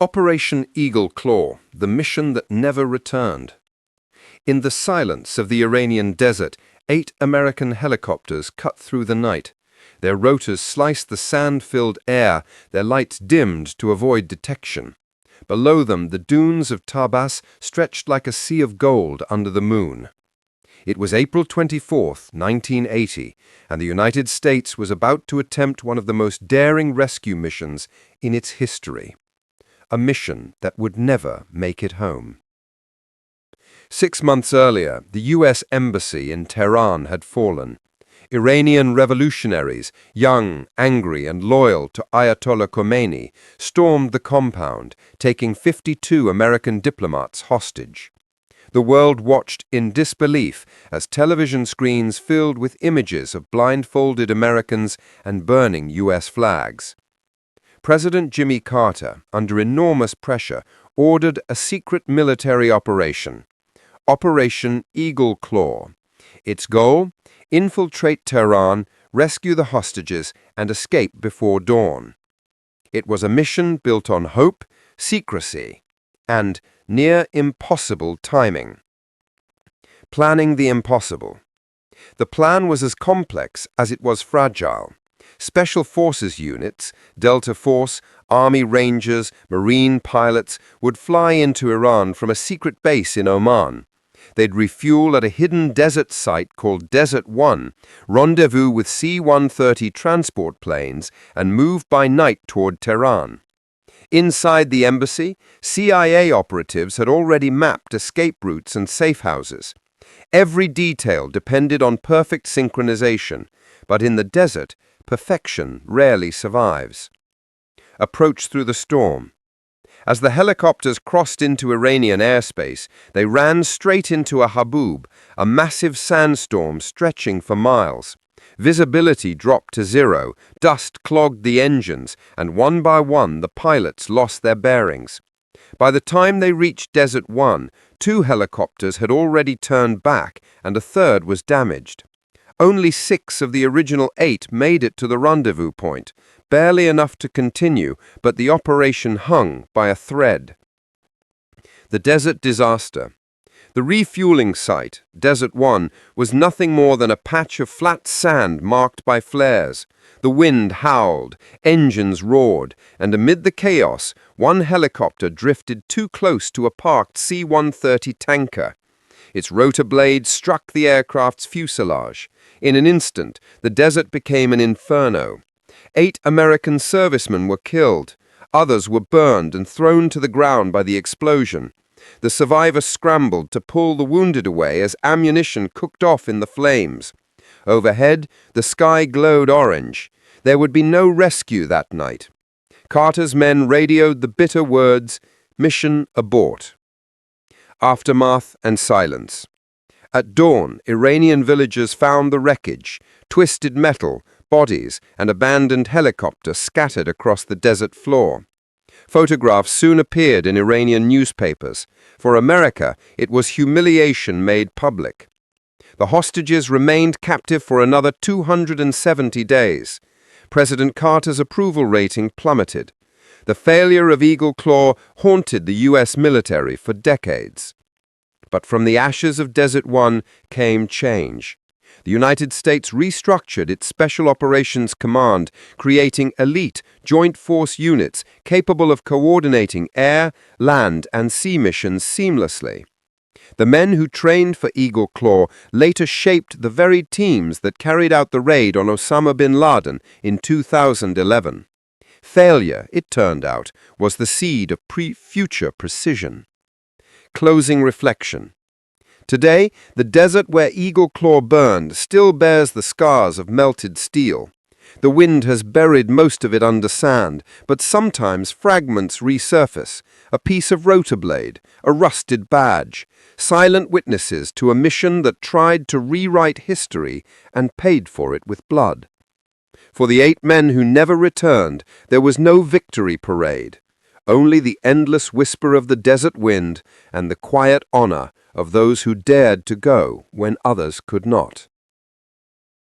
Operation Eagle Claw, the mission that never returned. In the silence of the Iranian desert, 8 American helicopters cut through the night. Their rotors sliced the sand-filled air, their lights dimmed to avoid detection. Below them, the dunes of Tabas stretched like a sea of gold under the moon. It was April 24, 1980, and the United States was about to attempt one of the most daring rescue missions in its history. A mission that would never make it home. 6 months earlier, the U.S. Embassy in Tehran had fallen. Iranian revolutionaries, young, angry, and loyal to Ayatollah Khomeini, stormed the compound, taking 52 American diplomats hostage. The world watched in disbelief as television screens filled with images of blindfolded Americans and burning U.S. flags. President Jimmy Carter, under enormous pressure, ordered a secret military operation, Operation Eagle Claw. Its goal? Infiltrate Tehran, rescue the hostages, and escape before dawn. It was a mission built on hope, secrecy, and near impossible timing. Planning the impossible. The plan was as complex as it was fragile. Special Forces units, Delta Force, Army Rangers, Marine pilots would fly into Iran from a secret base in Oman. They'd refuel at a hidden desert site called Desert 1, rendezvous with C-130 transport planes, and move by night toward Tehran. Inside the embassy, CIA operatives had already mapped escape routes and safe houses. Every detail depended on perfect synchronization, but in the desert, perfection rarely survives. Approach through the storm. As the helicopters crossed into Iranian airspace, they ran straight into a haboob, a massive sandstorm stretching for miles. Visibility dropped to zero, dust clogged the engines, and one by one the pilots lost their bearings. By the time they reached Desert 1, 2 helicopters had already turned back and a third was damaged. Only 6 of the original 8 made it to the rendezvous point, barely enough to continue, but the operation hung by a thread. The desert disaster. The refueling site, Desert 1, was nothing more than a patch of flat sand marked by flares. The wind howled, engines roared, and amid the chaos, one helicopter drifted too close to a parked C-130 tanker. Its rotor blades struck the aircraft's fuselage. In an instant, the desert became an inferno. 8 American servicemen were killed. Others were burned and thrown to the ground by the explosion. The survivors scrambled to pull the wounded away as ammunition cooked off in the flames. Overhead, the sky glowed orange. There would be no rescue that night. Carter's men radioed the bitter words, "Mission abort." Aftermath and silence. At dawn, Iranian villagers found the wreckage, twisted metal, bodies, and abandoned helicopter scattered across the desert floor. Photographs soon appeared in Iranian newspapers. For America, it was humiliation made public. The hostages remained captive for another 270 days. President Carter's approval rating plummeted. The failure of Eagle Claw haunted the U.S. military for decades. But from the ashes of Desert 1 came change. The United States restructured its Special Operations Command, creating elite joint force units capable of coordinating air, land, and sea missions seamlessly. The men who trained for Eagle Claw later shaped the very teams that carried out the raid on Osama bin Laden in 2011. Failure, it turned out, was the seed of future precision. Closing reflection. Today, the desert where Eagle Claw burned still bears the scars of melted steel. The wind has buried most of it under sand, but sometimes fragments resurface, a piece of rotor blade, a rusted badge, silent witnesses to a mission that tried to rewrite history and paid for it with blood. For the 8 men who never returned, there was no victory parade, only the endless whisper of the desert wind and the quiet honor of those who dared to go when others could not.